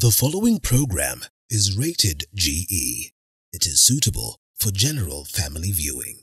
The following program is rated GE. It is suitable for general family viewing.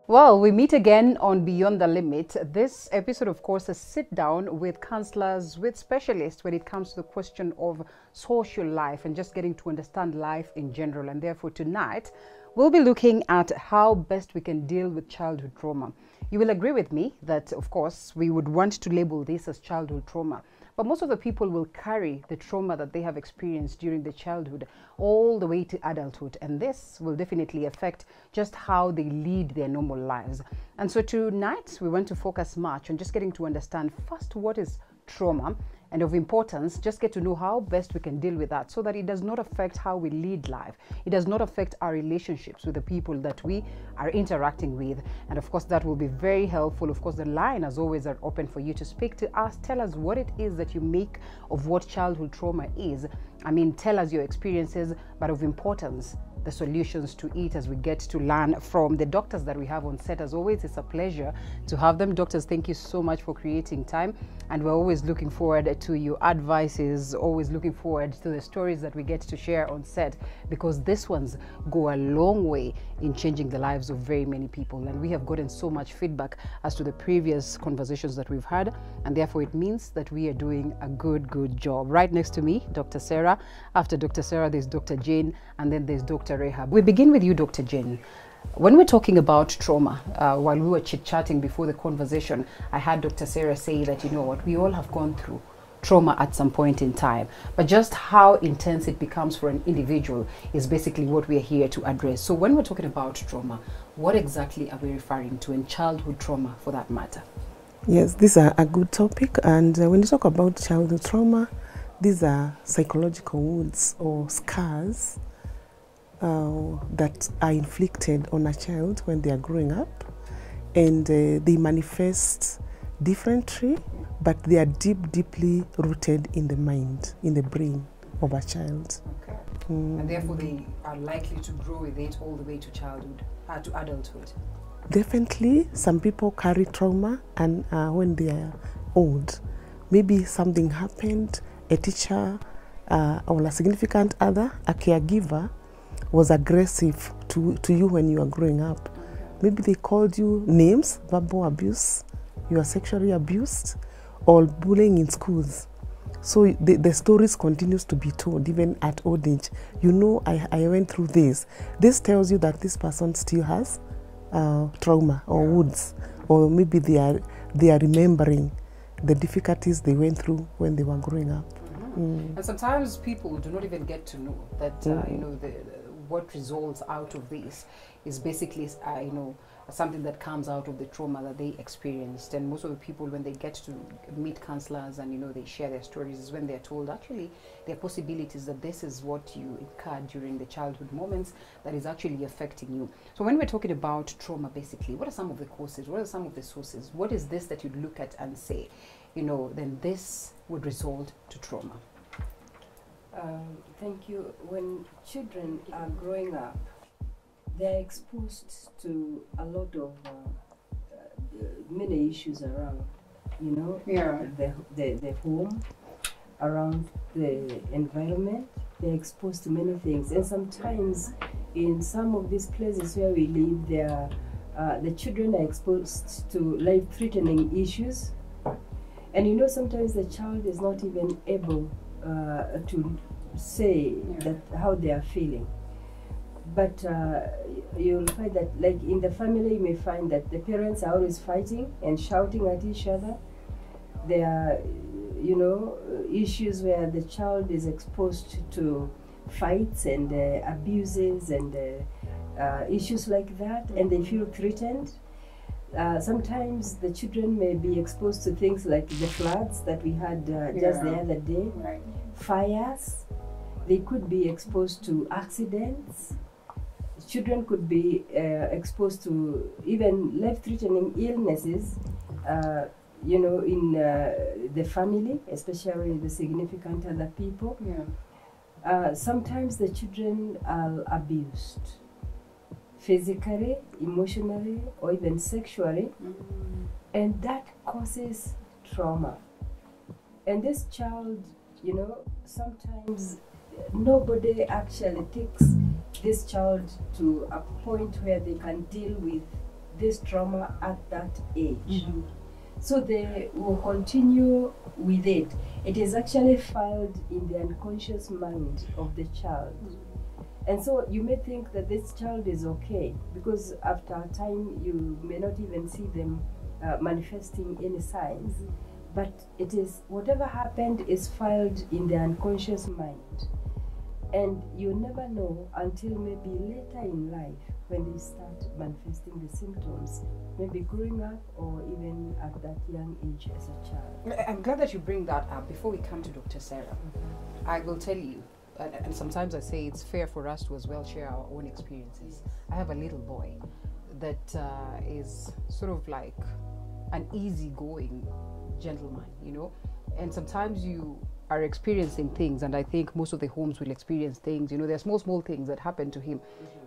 Well, we meet again on Beyond the Limit. This episode, of course, is sit down with counselors, with specialists when it comes to the question of social life and just getting to understand life in general. And therefore, tonight, we'll be looking at how best we can deal with childhood trauma. You will agree with me that, of course, we would want to label this as childhood trauma. But most of the people will carry the trauma that they have experienced during their childhood all the way to adulthood. And this will definitely affect just how they lead their normal lives. And so tonight, we want to focus much on just getting to understand first what is trauma, and of importance, just get to know how best we can deal with that so that it does not affect how we lead life. It does not affect our relationships with the people that we are interacting with. And of course, that will be very helpful. Of course, the line, as always, are open for you to speak to us. Tell us what it is that you make of what childhood trauma is. I mean, tell us your experiences, but of importance, the solutions to it as we get to learn from the doctors that we have on set. As always, it's a pleasure to have them. Doctors, thank you so much for creating time. And we're always looking forward to your advices, always looking forward to the stories that we get to share on set, because these ones go a long way in changing the lives of very many people. And we have gotten so much feedback as to the previous conversations that we've had. And therefore, it means that we are doing a good job. Right next to me, Dr. Sarah. After Dr. Sarah, there's Dr. Jane, and then there's Dr. Rehab. We begin with you, Dr. Jane. When we're talking about trauma, while we were chit-chatting before the conversation, I had Dr. Sarah say that, you know what, we all have gone through trauma at some point in time, but just how intense it becomes for an individual is basically what we're here to address. So when we're talking about trauma, what exactly are we referring to, in childhood trauma for that matter? Yes, these are a good topic, and when you talk about childhood trauma, these are psychological wounds or scars that are inflicted on a child when they are growing up, and they manifest differently, but they are deeply rooted in the mind, in the brain of a child. Okay. And therefore they are likely to grow with it all the way to childhood, to adulthood. Definitely, some people carry trauma, and when they are old, maybe something happened, a teacher or a significant other, a caregiver, was aggressive to you when you were growing up. Maybe they called you names, verbal abuse, you are sexually abused, or bullying in schools. So the stories continues to be told even at old age. You know, I went through this. This tells you that this person still has trauma or wounds, or maybe they are remembering the difficulties they went through when they were growing up. And sometimes people do not even get to know that you know, what results out of this is basically you know, something that comes out of the trauma that they experienced. And most of the people, when they get to meet counselors and, you know, they share their stories, is when they're told actually there are possibilities that this is what you incurred during the childhood moments that is actually affecting you. So when we're talking about trauma, basically, what are some of the causes? What are some of the sources? What is this that you'd look at and say, you know, then this would result to trauma? Thank you. When children are growing up, they're exposed to a lot of many issues around, you know, the home, around the environment. They're exposed to many things, and sometimes in some of these places where we live, the children are exposed to life-threatening issues, and you know, sometimes the child is not even able to say that how they are feeling. But you'll find that, like in the family, you may find that the parents are always fighting and shouting at each other. There are, you know, issues where the child is exposed to fights and abuses and issues like that, and they feel threatened. Sometimes the children may be exposed to things like the floods that we had just the other day, fires. They could be exposed to accidents. Children could be exposed to even life-threatening illnesses, you know, in the family, especially the significant other people. Sometimes the children are abused physically, emotionally, or even sexually, and that causes trauma. And this child, you know, sometimes nobody actually takes this child to a point where they can deal with this trauma at that age. So they will continue with it. It is actually filed in the unconscious mind of the child. And so you may think that this child is okay, because after a time you may not even see them manifesting any signs. But it is, whatever happened is filed in the unconscious mind. And you never know until maybe later in life when they start manifesting the symptoms, maybe growing up or even at that young age as a child. I'm glad that you bring that up. Before we come to Dr. Sarah, I will tell you, and sometimes I say it's fair for us to as well share our own experiences. I have a little boy that is sort of like an easygoing gentleman, you know, and sometimes you are experiencing things, and I think most of the homes will experience things, you know, there are small things that happen to him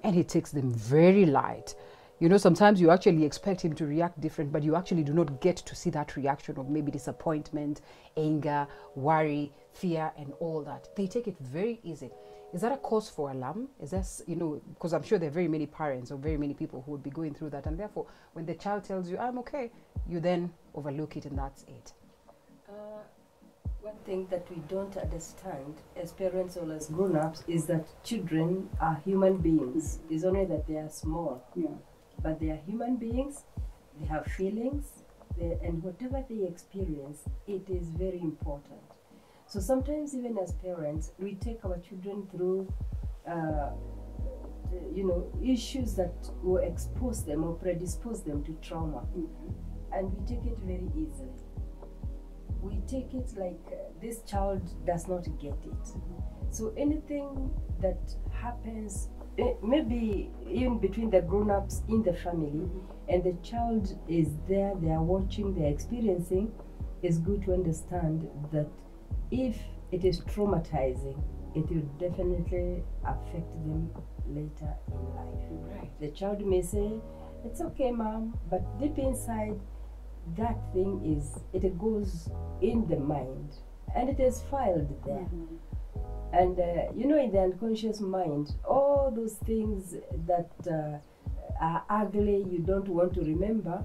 and he takes them very light. You know, sometimes you actually expect him to react different, but you actually do not get to see that reaction of maybe disappointment, anger, worry, fear, and all that. They take it very easy. Is that a cause for alarm? Is that, you know, because I'm sure there are very many parents or very many people who would be going through that, and therefore when the child tells you, I'm okay, you then overlook it and that's it. One thing that we don't understand as parents or as grown-ups is that children are human beings. It's only that they are small. But they are human beings, they have feelings, and whatever they experience, it is very important. So sometimes even as parents, we take our children through you know, issues that will expose them or predispose them to trauma. And we take it very easily. We take it like this child does not get it. So anything that happens, maybe even between the grown-ups in the family, and the child is there, they are watching, they are experiencing, it's good to understand that if it is traumatizing, it will definitely affect them later in life. Right. The child may say, it's okay, mom, but deep inside, that thing is, it goes in the mind and it is filed there. And you know, in the unconscious mind, all those things that are ugly, you don't want to remember,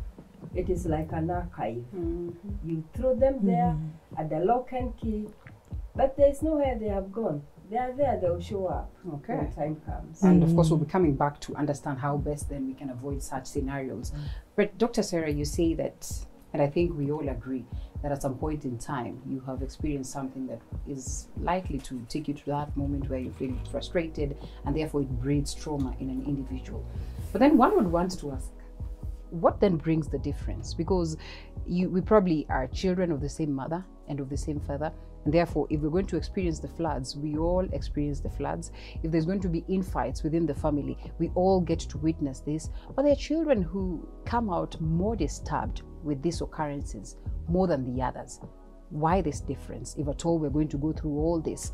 it is like an archive. You throw them there at the lock and key, but there's nowhere they have gone. They are there, they'll show up when time comes. And of course, we'll be coming back to understand how best then we can avoid such scenarios. But Dr. Sarah, you say that, and I think we all agree, that at some point in time, you have experienced something that is likely to take you to that moment where you feel frustrated, and therefore it breeds trauma in an individual. But then one would want to ask, what then brings the difference? Because we probably are children of the same mother and of the same father, and therefore if we're going to experience the floods, we all experience the floods. If there's going to be infights within the family, we all get to witness this. But there are children who come out more disturbed with these occurrences more than the others. Why this difference? If at all we're going to go through all these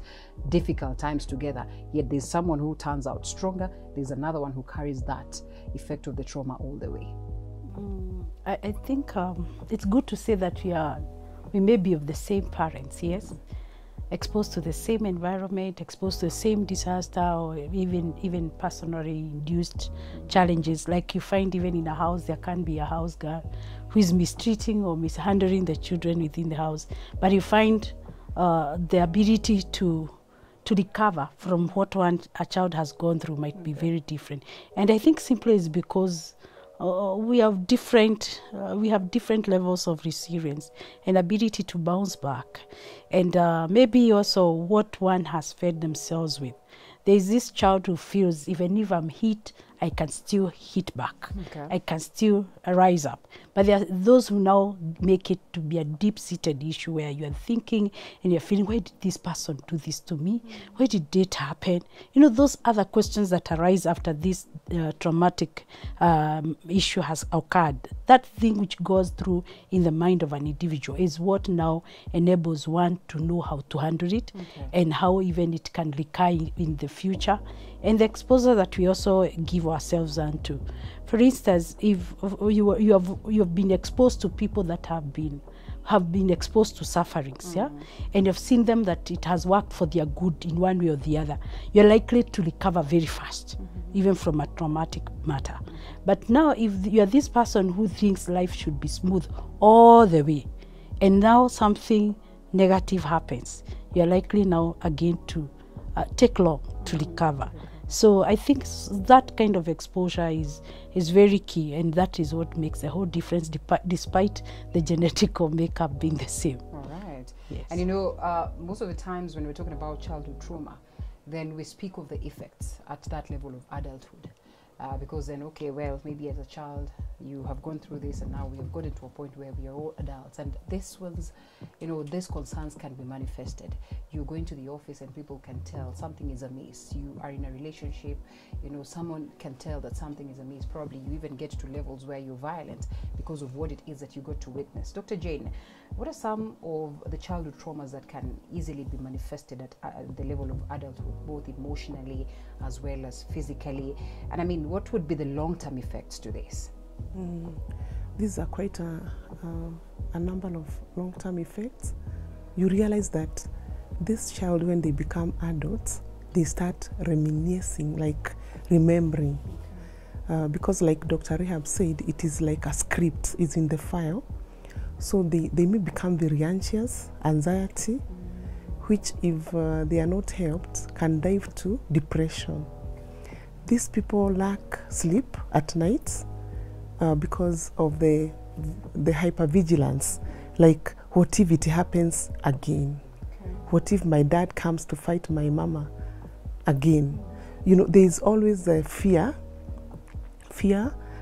difficult times together, yet there's someone who turns out stronger, there's another one who carries that effect of the trauma all the way. I think it's good to say that we may be of the same parents, yes, exposed to the same environment, exposed to the same disaster, or even personally induced challenges. Like you find even in a house, there can be a house girl who is mistreating or mishandling the children within the house, but you find the ability to recover from what a child has gone through might be very different. And I think simply is because we have different levels of resilience and ability to bounce back, and maybe also what one has fed themselves with. There is this child who feels, even if I'm hit, I can still hit back. I can still rise up. But there are those who now make it to be a deep-seated issue where you are thinking and you're feeling, why did this person do this to me? Why did it happen? You know, those other questions that arise after this traumatic issue has occurred. That thing which goes through in the mind of an individual is what now enables one to know how to handle it and how even it can recur in the future, and the exposure that we also give ourselves unto. For instance, if you have been exposed to people that have been exposed to sufferings, yeah, and you've seen them that it has worked for their good in one way or the other, you're likely to recover very fast, even from a traumatic matter. But now, if you're this person who thinks life should be smooth all the way, and now something negative happens, you're likely now again to take long to recover. So I think that kind of exposure is very key, and that is what makes the whole difference, despite the genetical makeup being the same. All right. Yes. And you know, most of the times when we're talking about childhood trauma, then we speak of the effects at that level of adulthood. Because then, okay, well, maybe as a child you have gone through this, and now we have gotten to a point where we are all adults, and this was, you know, these concerns can be manifested. You go into the office and people can tell something is amiss. You are in a relationship, you know, someone can tell that something is amiss. Probably you even get to levels where you're violent because of what it is that you got to witness. Dr. Jane, what are some of the childhood traumas that can easily be manifested at the level of adulthood, both emotionally as well as physically? And I mean, what would be the long-term effects to this? These are quite a number of long-term effects. You realize that this child, when they become adults, they start reminiscing, like remembering. Because like Dr. Rehab said, it is like a script, it's in the file. So they may become very anxious, anxiety, which if they are not helped, can dive to depression. These people lack sleep at night because of the hypervigilance. Like, what if it happens again? Okay. What if my dad comes to fight my mama again? You know, there is always a fear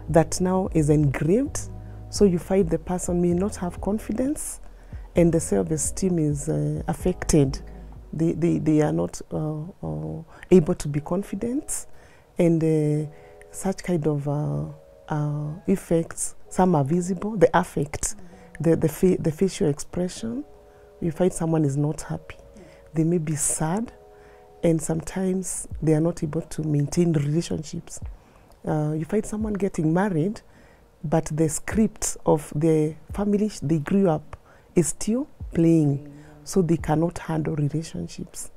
that now is engraved. So you find the person may not have confidence, and the self-esteem is affected. They are not able to be confident, and such kind of effects, some are visible, they affect the facial expression. You find someone is not happy. They may be sad, and sometimes they are not able to maintain relationships. You find someone getting married, but the script of the family they grew up is still playing, so they cannot handle relationships.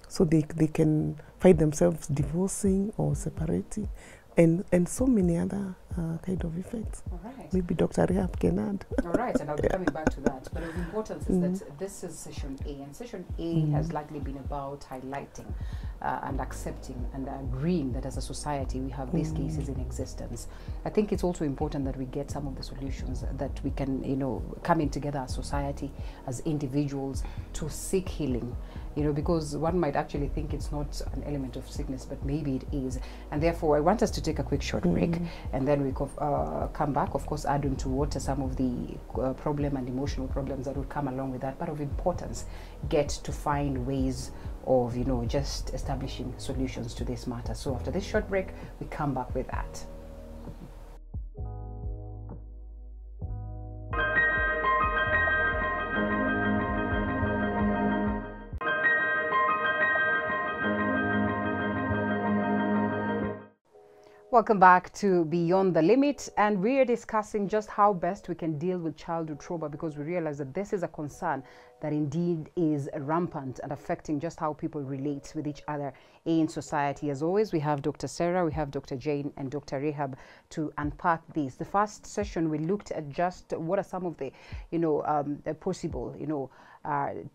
So they can find themselves divorcing or separating, and so many other kind of effects. All right. Maybe Dr. Rehab can add. All right, and I'll be coming back to that. But of importance is that this is session A, and session A has likely been about highlighting and accepting and agreeing that as a society we have these cases in existence. I think it's also important that we get some of the solutions that we can, you know, come in together as society, as individuals, to seek healing. You know, because one might actually think it's not an element of sickness, but maybe it is. And therefore, I want us to take a quick short break, and then we come back, of course, add on to what are some of the problem and emotional problems that would come along with that, but of importance, get to find ways of, you know, just establishing solutions to this matter. So after this short break, we come back with that. Welcome back to Beyond the Limit, and we are discussing just how best we can deal with childhood trauma, because we realize that this is a concern that indeed is rampant and affecting just how people relate with each other in society. As always, we have Dr. Sarah, we have Dr. Jane, and Dr. Rehab to unpack this. The first session we looked at just what are some of the, you know, possible, you know,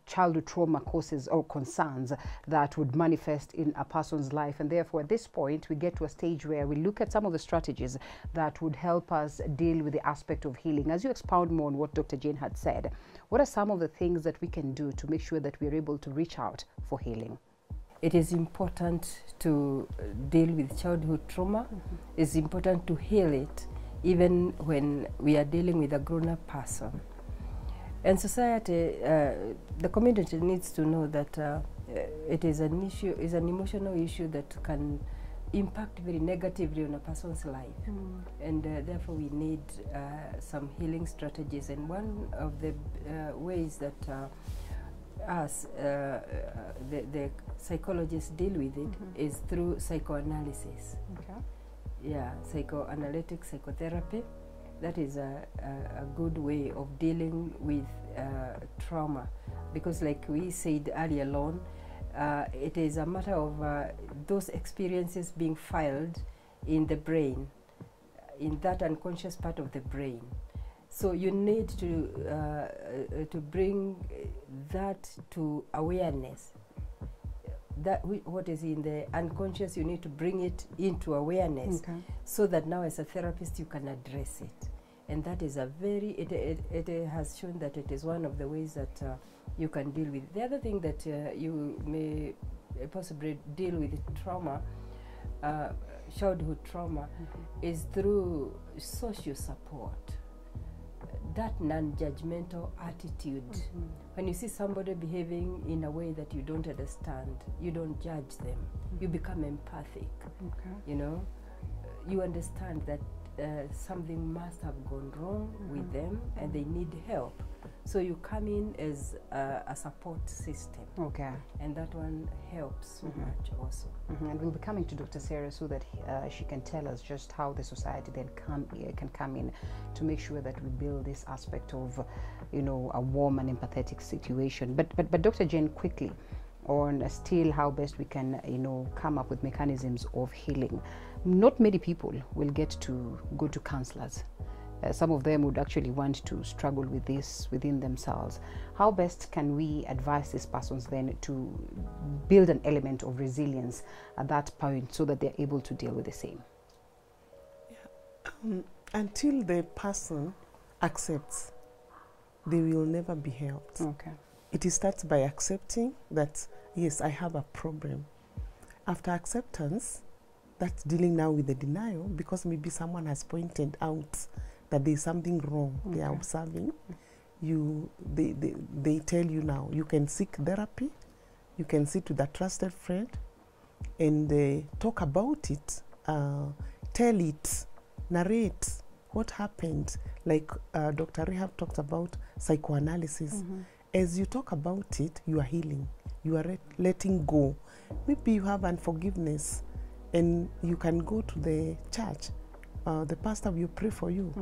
childhood trauma causes or concerns that would manifest in a person's life, and therefore at this point we get to a stage where we look at some of the strategies that would help us deal with the aspect of healing. As you expound more on what Dr. Jane had said, what are some of the things that we can do to make sure that we are able to reach out for healing? It is important to deal with childhood trauma. It's important to heal it even when we are dealing with a grown-up person. And society, the community needs to know that it is an issue, is an emotional issue that can impact very negatively on a person's life. And therefore we need some healing strategies. And one of the ways that as the psychologists deal with it is through psychoanalysis. Okay. Yeah, psychoanalytic psychotherapy. That is a good way of dealing with trauma, because like we said earlier on, it is a matter of those experiences being filed in the brain, in that unconscious part of the brain. So you need to bring that to awareness. That what is in the unconscious, you need to bring it into awareness, so that now as a therapist you can address it. And that is a very, it has shown that it is one of the ways that you can deal with. The other thing that you may possibly deal with trauma, childhood trauma, is through social support. That non-judgmental attitude. When you see somebody behaving in a way that you don't understand, you don't judge them. You become empathic. You know, you understand that something must have gone wrong with them and they need help. So you come in as a support system. Okay. And that one helps so much also. And we'll be coming to Dr. Sarah so that she can tell us just how the society then can come in to make sure that we build this aspect of, you know, a warm and empathetic situation. But Dr. Jane, quickly on still how best we can, you know, come up with mechanisms of healing. Not many people will get to go to counselors. Some of them would actually want to struggle with this within themselves. How best can we advise these persons then to build an element of resilience at that point so that they're able to deal with the same? Yeah. Until the person accepts, they will never be helped. Okay. It starts by accepting that, yes, I have a problem. After acceptance, that's dealing now with the denial, because maybe someone has pointed out that there's something wrong they are observing. They tell you now, you can seek therapy, you can sit with a trusted friend and talk about it, tell it, narrate what happened. Like Dr. Rehab talked about psychoanalysis. As you talk about it, you are healing, you are letting go. Maybe you have unforgiveness and you can go to the church. The pastor will pray for you,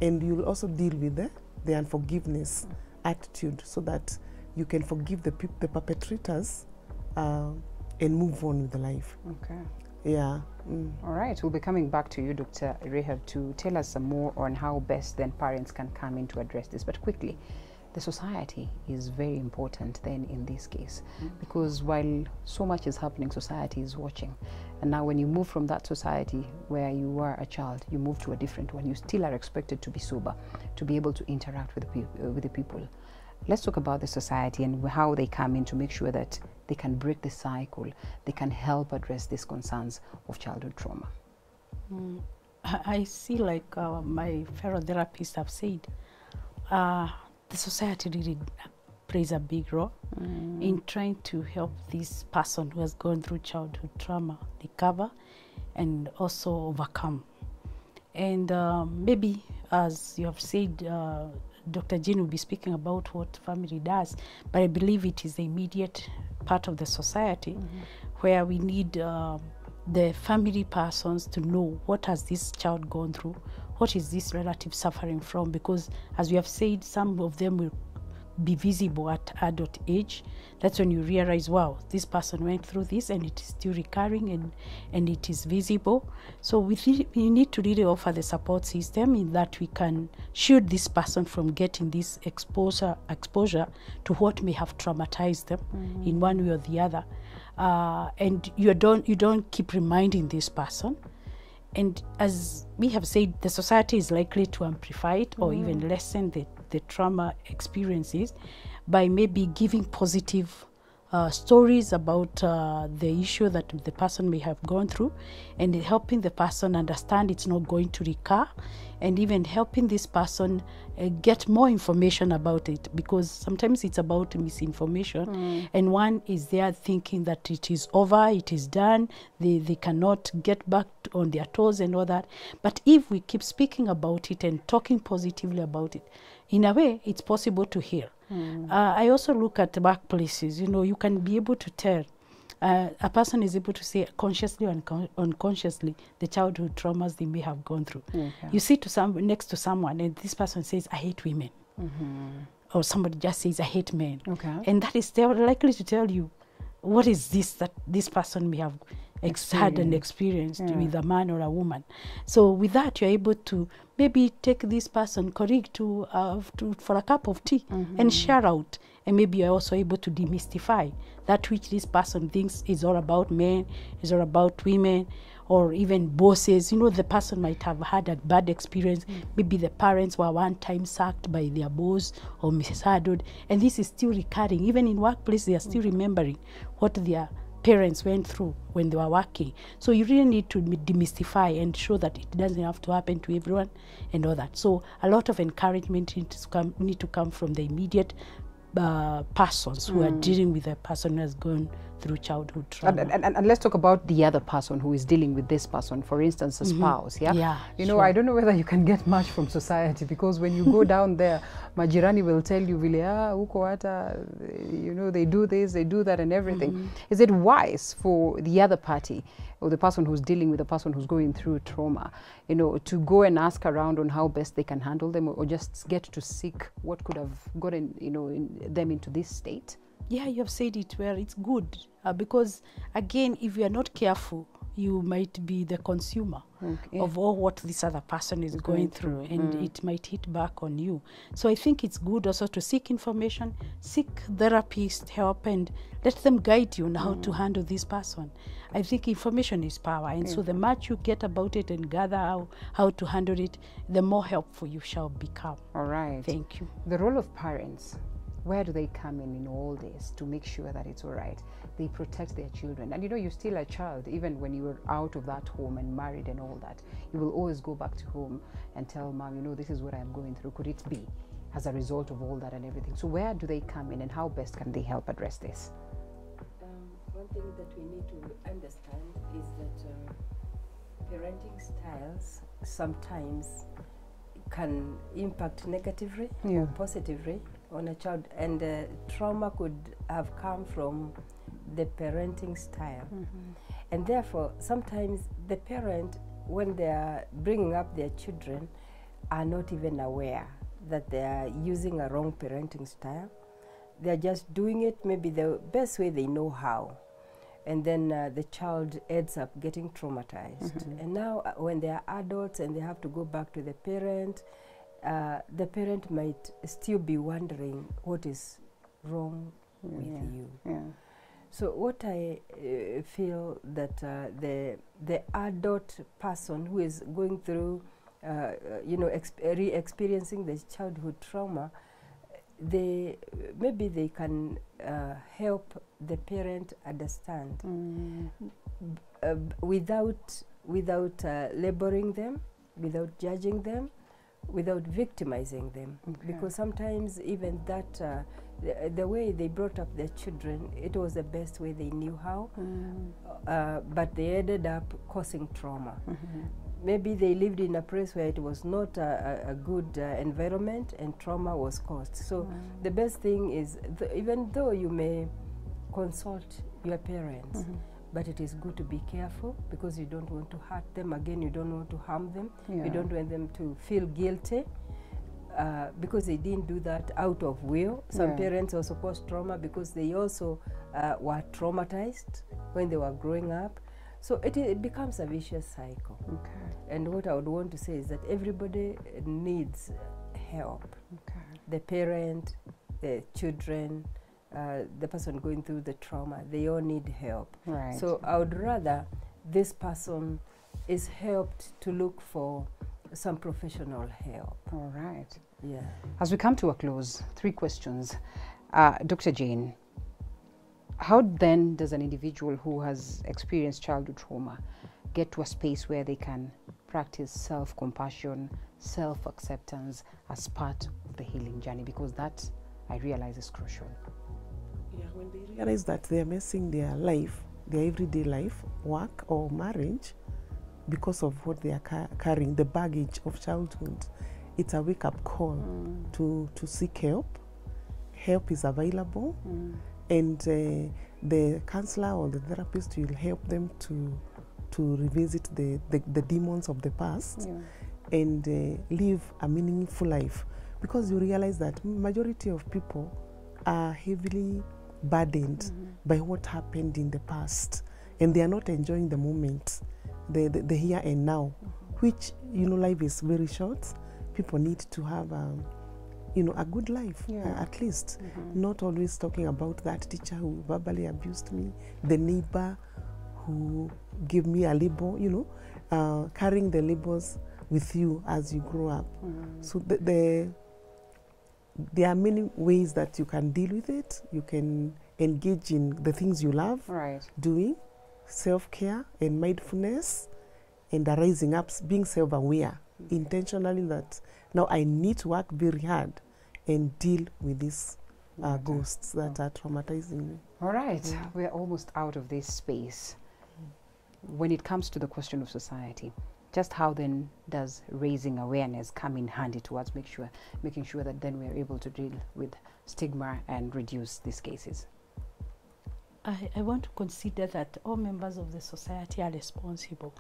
and you'll also deal with the unforgiveness attitude, so that you can forgive the perpetrators and move on with the life. Okay. Yeah. All right. We'll be coming back to you, Dr. Rehab, to tell us some more on how best then parents can come in to address this. But quickly, the society is very important then in this case, because while so much is happening, society is watching. And now when you move from that society where you were a child, you move to a different one, you still are expected to be sober, to be able to interact with the people. Let's talk about the society and how they come in to make sure that they can break the cycle, they can help address these concerns of childhood trauma. I see, like my fellow therapists have said, the society really plays a big role in trying to help this person who has gone through childhood trauma recover and also overcome. And maybe, as you have said, Dr. Jean will be speaking about what family does, but I believe it is the immediate part of the society where we need the family persons to know what has this child gone through, what is this relative suffering from, because as we have said, some of them will be visible at adult age. That's when you realize, wow, this person went through this and it is still recurring and it is visible. So we need to really offer the support system in that we can shield this person from getting this exposure to what may have traumatized them in one way or the other. And you don't keep reminding this person. And as we have said, the society is likely to amplify it or even lessen the trauma experiences by maybe giving positive stories about the issue that the person may have gone through, and helping the person understand it's not going to recur, and even helping this person get more information about it, because sometimes it's about misinformation and one is there thinking that it is over, it is done, they cannot get back on their toes and all that. But if we keep speaking about it and talking positively about it, in a way it's possible to heal. I also look at workplaces. You know, you can be able to tell. A person is able to say consciously or unconsciously the childhood traumas they may have gone through. Okay. You sit next to someone and this person says, I hate women. Or somebody just says, I hate men. Okay. And that is likely to tell you what is this that this person may have had and experienced with a man or a woman. So with that, you're able to maybe take this person, colleague, for a cup of tea and share out. And maybe you're also able to demystify that which this person thinks is all about men, is all about women, or even bosses. You know, the person might have had a bad experience. Maybe the parents were one time sacked by their boss or mishandled. And this is still recurring. Even in workplace, they are still remembering what their parents went through when they were working. So you really need to demystify and show that it doesn't have to happen to everyone and all that. So a lot of encouragement need to come from the immediate persons who are dealing with a person who has gone through childhood trauma. And let's talk about the other person who is dealing with this person, for instance, a spouse. Yeah, you know, I don't know whether you can get much from society, because when you go down there, majirani will tell you, huko hata, you know, they do this, they do that, and everything. Is it wise for the other party, or the person who's dealing with the person who's going through trauma, you know, to go and ask around on how best they can handle them, or just get to seek what could have gotten, you know, them into this state? Yeah, you have said it well. It's good because, again, if you are not careful, you might be the consumer of all what this other person is going through, and it might hit back on you. So I think it's good also to seek information, seek therapist help, and let them guide you on how to handle this person. I think information is power, and so the much you get about it and gather how to handle it, the more helpful you shall become. All right. Thank you. The role of parents, where do they come in all this to make sure that it's all right? They protect their children. And you know, you're still a child, even when you're out of that home and married and all that. You will always go back to home and tell mom, you know, this is what I'm going through. Could it be as a result of all that and everything? So where do they come in, and how best can they help address this? One thing that we need to understand is that parenting styles sometimes can impact negatively or positively on a child, and trauma could have come from the parenting style. And therefore, sometimes the parent, when they are bringing up their children, are not even aware that they are using a wrong parenting style. They're just doing it maybe the best way they know how. And then the child ends up getting traumatized. And now when they are adults and they have to go back to the parent might still be wondering what is wrong with you. So what I feel that the adult person who is going through, you know, re-experiencing the childhood trauma, maybe they can help the parent understand without labeling them, without judging them, without victimizing them. Because sometimes even that, the way they brought up their children, it was the best way they knew how, but they ended up causing trauma. Maybe they lived in a place where it was not a good environment, and trauma was caused. So the best thing is, even though you may consult your parents, but it is good to be careful, because you don't want to hurt them. Again, you don't want to harm them. You don't want them to feel guilty because they didn't do that out of will. Some parents also cause trauma because they also were traumatized when they were growing up. So it becomes a vicious cycle. And what I would want to say is that everybody needs help. The parent, the children, the person going through the trauma, they all need help. So I would rather this person is helped to look for some professional help. All right. Yeah. As we come to a close, 3 questions. Dr. Jane, how then does an individual who has experienced childhood trauma get to a space where they can practice self-compassion, self-acceptance as part of the healing journey? Because that, I realize, is crucial. Yeah, when they realize that they are missing their life, their everyday life, work or marriage, because of what they are carrying, the baggage of childhood, it's a wake-up call to seek help help is available, and the counselor or the therapist will help them to revisit the demons of the past and live a meaningful life, because you realize that majority of people are heavily burdened by what happened in the past, and they are not enjoying the moment, the here and now, which, you know, life is very short. People need to have you know, a good life, at least. Not always talking about that teacher who verbally abused me, the neighbor who gave me a label, you know, carrying the labels with you as you grow up. So there are many ways that you can deal with it. You can engage in the things you love doing, self-care and mindfulness, and rising up, being self-aware intentionally that now I need to work very hard and deal with these ghosts that are traumatizing me. All right, we're almost out of this space. When it comes to the question of society, just how then does raising awareness come in handy towards making sure that then we're able to deal with stigma and reduce these cases? I want to consider that all members of the society are responsible.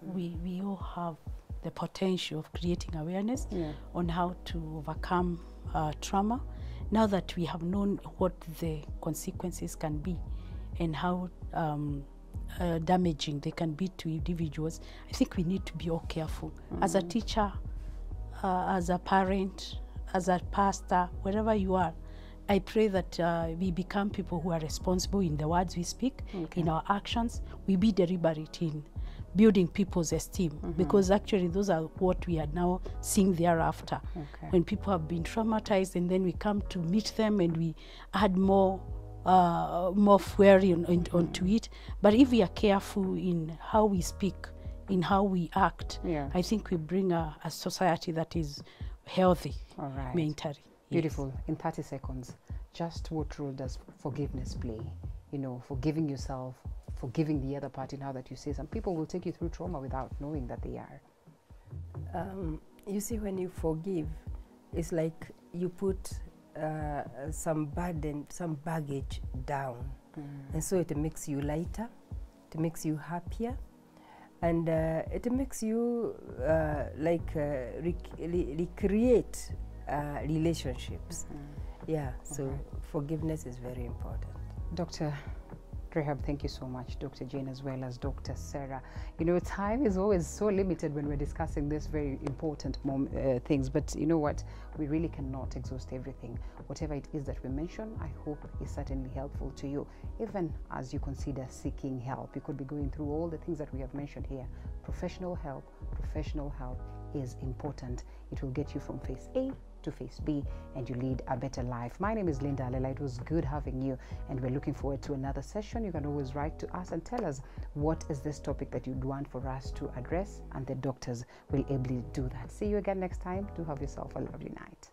We all have the potential of creating awareness on how to overcome trauma. Now that we have known what the consequences can be and how damaging they can be to individuals, I think we need to be all careful. As a teacher, as a parent, as a pastor, wherever you are, I pray that we become people who are responsible in the words we speak, in our actions. We be deliberate in building people's esteem, because actually those are what we are now seeing thereafter. When people have been traumatized and then we come to meet them and we add more fury onto it. But if we are careful in how we speak, in how we act, I think we bring a society that is healthy mentally. Beautiful. In 30 seconds, just what role does forgiveness play? You know, forgiving yourself, forgiving the other party. Now that you say some people will take you through trauma without knowing that they are. You see, when you forgive, it's like you put some burden, some baggage down. And so it makes you lighter, it makes you happier, and it makes you recreate relationships. So forgiveness is very important. Dr. Rehab, thank you so much. Dr. Jane as well as Dr. Sarah. You know, time is always so limited when we're discussing this very important things, but you know what? We really cannot exhaust everything. Whatever it is that we mention, I hope is certainly helpful to you. Even as you consider seeking help, you could be going through all the things that we have mentioned here. Professional help is important. It will get you from phase A to phase B and you lead a better life. My name is Linda Alela. It was good having you, and we're looking forward to another session. You can always write to us and tell us what is this topic that you'd want for us to address, and the doctors will ably do that. See you again next time. Do have yourself a lovely night.